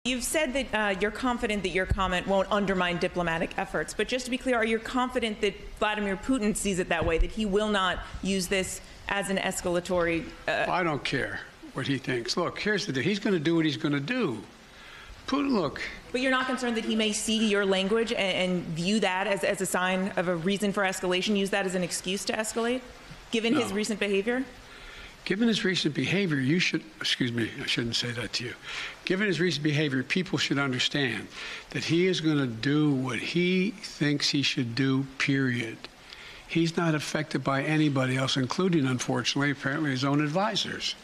You've said that you're confident that your comment won't undermine diplomatic efforts. But just to be clear, are you confident that Vladimir Putin sees it that way, that he will not use this as an escalatory? I don't care what he thinks. Look, here's the deal. He's going to do what he's going to do. Putin, look. But you're not concerned that he may see your language and view that as a sign of a reason for escalation, use that as an excuse to escalate, given his recent behavior? Given his recent behavior, you should, excuse me, I shouldn't say that to you. Given his recent behavior, people should understand that he is going to do what he thinks he should do, period. He's not affected by anybody else, including, unfortunately, apparently his own advisors.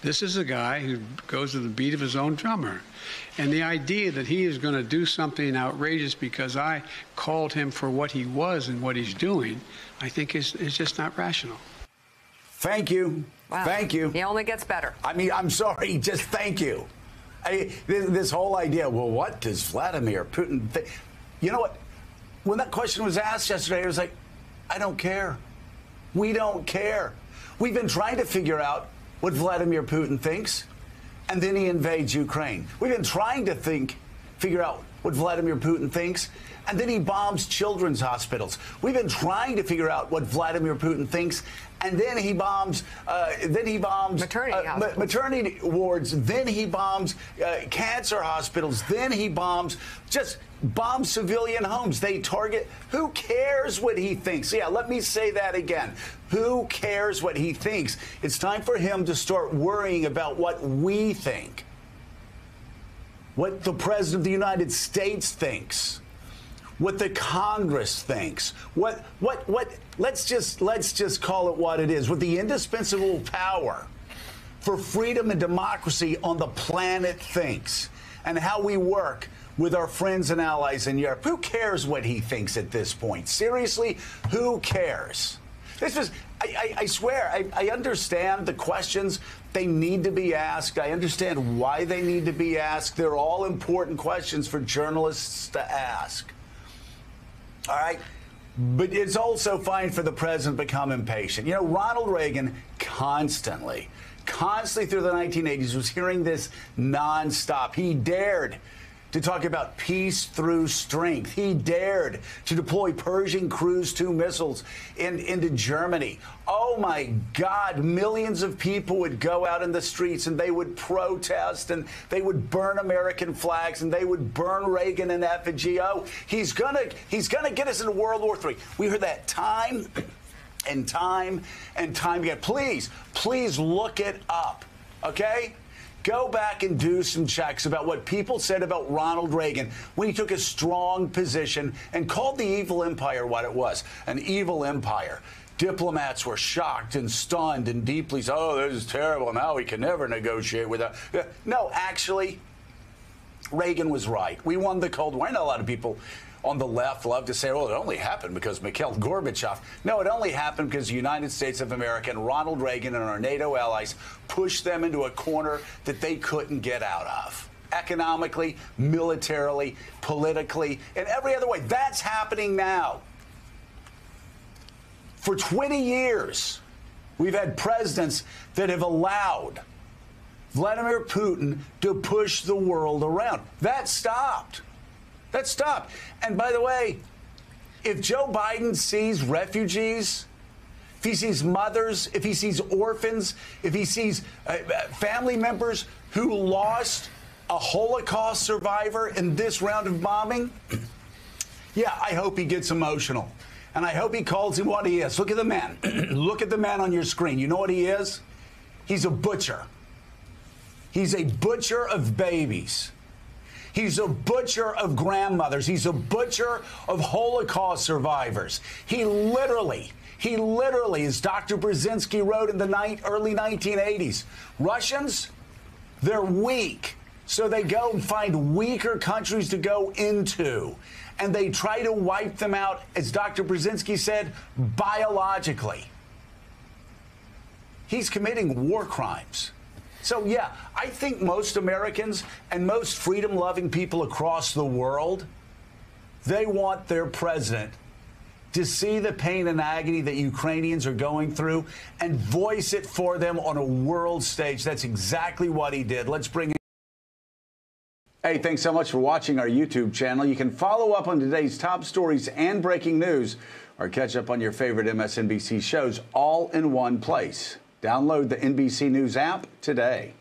This is a guy who goes to the beat of his own drummer. And the idea that he is going to do something outrageous because I called him for what he was and what he's doing, I think is just not rational. Thank you. Wow. Thank you. He only gets better. I mean, I'm sorry. Just thank you. This whole idea, well, what does Vladimir Putin think? You know what? When that question was asked yesterday, I was like, I don't care. We don't care. We've been trying to figure out what Vladimir Putin thinks, and then he invades Ukraine. We've been trying to figure out what Vladimir Putin thinks, and then he bombs children's hospitals. We've been trying to figure out what Vladimir Putin thinks, and then he bombs maternity wards. Then he bombs cancer hospitals. Then he bombs civilian homes. They target. Who cares what he thinks? Yeah, let me say that again. Who cares what he thinks? It's time for him to start worrying about what we think, what the President of the United States thinks, what the Congress thinks, let's just call it what it is, what the indispensable power for freedom and democracy on the planet thinks, and how we work with our friends and allies in Europe. Who cares what he thinks at this point? Seriously, who cares? I swear, I understand the questions. They need to be asked. I understand why they need to be asked. They're all important questions for journalists to ask. All right? But it's also fine for the president to become impatient. You know, Ronald Reagan constantly through the 1980s was hearing this nonstop. He dared to talk about peace through strength. He dared to deploy Pershing Cruise 2 missiles into Germany. Oh, my God, millions of people would go out in the streets and they would protest and they would burn American flags and they would burn Reagan in effigy. Oh, he's gonna get us into World War III. We heard that time and time and time again. Please look it up, okay? Go back and do some checks about what people said about Ronald Reagan when he took a strong position and called the evil empire what it was, an evil empire. Diplomats were shocked and stunned and deeply, oh, this is terrible. Now we can never negotiate with that. No, actually, Reagan was right. We won the Cold War. I know a lot of people on the left love to say, oh, it only happened because Mikhail Gorbachev. No, it only happened because the United States of America and Ronald Reagan and our NATO allies pushed them into a corner that they couldn't get out of. Economically, militarily, politically, and every other way. That's happening now. For 20 years, we've had presidents that have allowed Vladimir Putin to push the world around. That stopped. That stopped. And by the way, if Joe Biden sees refugees, if he sees mothers, if he sees orphans, if he sees family members who lost a Holocaust survivor in this round of bombing, yeah, I hope he gets emotional. And I hope he calls him what he is. Look at the man. Look at the man on your screen. You know what he is? He's a butcher. He's a butcher of babies. He's a butcher of grandmothers. He's a butcher of Holocaust survivors. He literally, as Dr. Brzezinski wrote in the early 1980s, Russians, they're weak. So they go and find weaker countries to go into. And they try to wipe them out, as Dr. Brzezinski said, biologically. He's committing war crimes. So, yeah, I think most Americans and most freedom-loving people across the world, they want their president to see the pain and agony that Ukrainians are going through and voice it for them on a world stage. That's exactly what he did. Let's bring in. Hey, thanks so much for watching our YouTube channel. You can follow up on today's top stories and breaking news, or catch up on your favorite MSNBC shows all in one place. Download the NBC News app today.